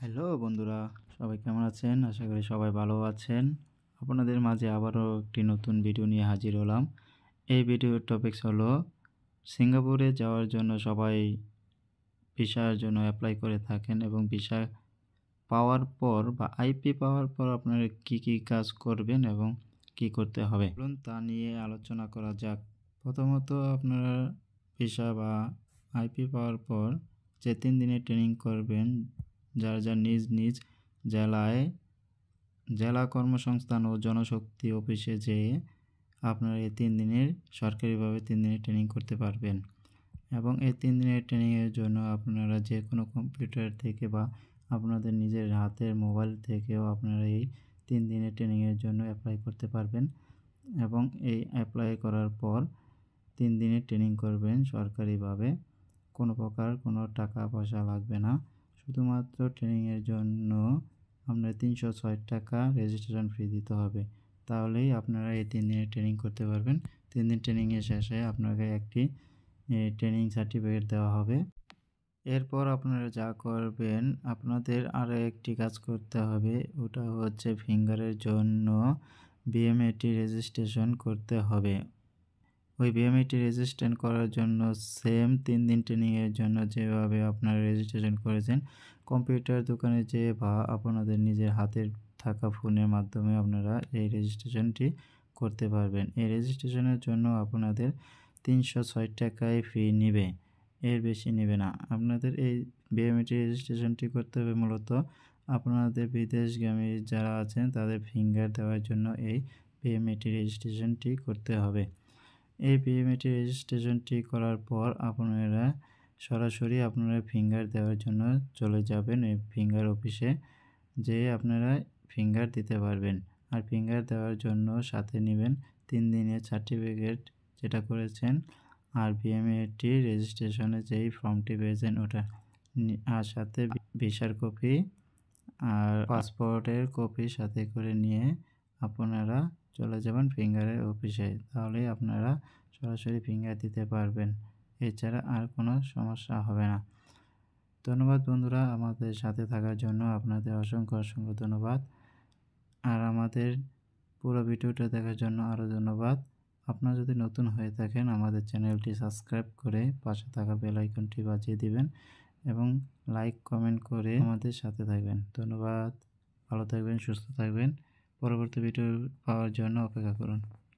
Hello বন্ধুরা, সবাই কেমন আছেন? আশা করি সবাই ভালো আছেন। আপনাদের মাঝে আবারও একটি নতুন ভিডিও নিয়ে হাজির হলাম। এই ভিডিওর টপিকস হলো সিঙ্গাপুরে যাওয়ার জন্য সবাই ভিসার জন্য এপ্লাই করে থাকেন এবং ভিসা পাওয়ার পর বা আইপি পাওয়ার পর আপনারা কি কাজ করবেন এবং কি করতে হবে চলুন তা নিয়ে আলোচনা করা যাক। প্রথমত আপনারা ভিসা বা আইপি পাওয়ার পর যে 3 দিনের ট্রেনিং করবেন, যার নিজ জেলায় জেলা কর্মসংস্থান ও জনশক্তি অফিসে যেয়ে আপনারা এই 3 দিনের সরকারিভাবে 3 দিনের ট্রেনিং করতে পারবেন। এবং এই 3 দিনের ট্রেনিংয়ের জন্য আপনারা যে কোনো কম্পিউটার থেকে বা আপনাদের নিজের হাতের মোবাইল থেকেও আপনারা এই 3 দিনের ট্রেনিংয়ের জন্য অ্যাপ্লাই করতে পারবেন। এবং এই অ্যাপ্লাই করার পর 3 দিনের ট্রেনিং করবেন সরকারিভাবে। কোনো প্রকার কোনো টাকা পয়সা লাগবে না। শুধুমাত্র ট্রেনিংয়ের জন্য আপনার ৩০৬ টাকা রেজিস্ট্রেশন ফি দিতে হবে। তাহলেই আপনারা এই 3 দিনের ট্রেনিং করতে পারবেন। 3 দিন ট্রেনিংয়ের শেষে আপনাকে একটি ট্রেনিং সার্টিফিকেট দেওয়া হবে। এরপর আপনারা যা করবেন, আপনাদের আরও একটি কাজ করতে হবে। ওটা হচ্ছে ফিঙ্গারের জন্য বিএমএটি রেজিস্ট্রেশন করতে হবে। ওই বিএমএটি রেজিস্ট্রেশন করার জন্য সেম 3 দিন ট্রেনিংয়ের জন্য যেভাবে আপনারা রেজিস্ট্রেশন করেছেন, কম্পিউটার দোকানে যেয়ে বা আপনাদের নিজের হাতের থাকা ফোনের মাধ্যমে আপনারা এই রেজিস্ট্রেশনটি করতে পারবেন। এই রেজিস্ট্রেশনের জন্য আপনাদের ৩০৬ টাকায় ফি নিবে, এর বেশি নেবে না। আপনাদের এই বিএমএটি রেজিস্ট্রেশনটি করতে হবে মূলত আপনাদের বিদেশগামী যারা আছেন তাদের ফিঙ্গার দেওয়ার জন্য এই বিএমএটি রেজিস্ট্রেশনটি করতে হবে। এই বিএমএটি রেজিস্ট্রেশনটি করার পর আপনারা সরাসরি আপনারা ফিঙ্গার দেওয়ার জন্য চলে যাবেন এই ফিঙ্গার অফিসে, যেয়ে আপনারা ফিঙ্গার দিতে পারবেন। আর ফিঙ্গার দেওয়ার জন্য সাথে নেবেন 3 দিনের সার্টিফিকেট যেটা করেছেন, আর বিএমএটি রেজিস্ট্রেশনে যেই ফর্মটি পেয়েছেন ওটা, আর সাথে ভিসার কপি আর পাসপোর্টের কপি সাথে করে নিয়ে আপনারা চলে যাবেন ফিঙ্গারের অফিসে। তাহলেই আপনারা সরাসরি ফিঙ্গার দিতে পারবেন। এছাড়া আর কোনো সমস্যা হবে না। ধন্যবাদ বন্ধুরা, আমাদের সাথে থাকার জন্য আপনাদের অসংখ্য ধন্যবাদ। আর আমাদের পুরো ভিডিওটা দেখার জন্য আরও ধন্যবাদ। আপনারা যদি নতুন হয়ে থাকেন আমাদের চ্যানেলটি সাবস্ক্রাইব করে পাশে থাকা বেল আইকনটি বাজিয়ে দিবেন এবং লাইক কমেন্ট করে আমাদের সাথে থাকবেন। ধন্যবাদ, ভালো থাকবেন, সুস্থ থাকবেন। পরবর্তী ভিডিও পাওয়ার জন্য অপেক্ষা করুন।